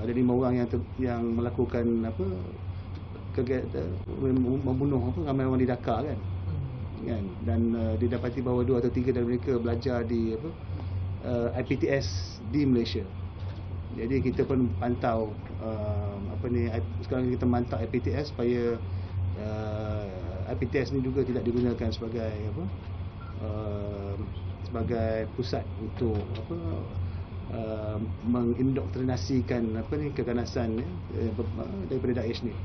ada 5 orang yang melakukan apa kegiatan membunuh ramai orang di Dhaka kan. Dan didapati bahawa 2 atau 3 dari mereka belajar di IPTS di Malaysia. Jadi kita pun pantau sekarang kita mantau IPTS supaya IPTS ni juga tidak digunakan sebagai sebagai pusat untuk mengindoktrinasikan keganasan daripada Daesh ni.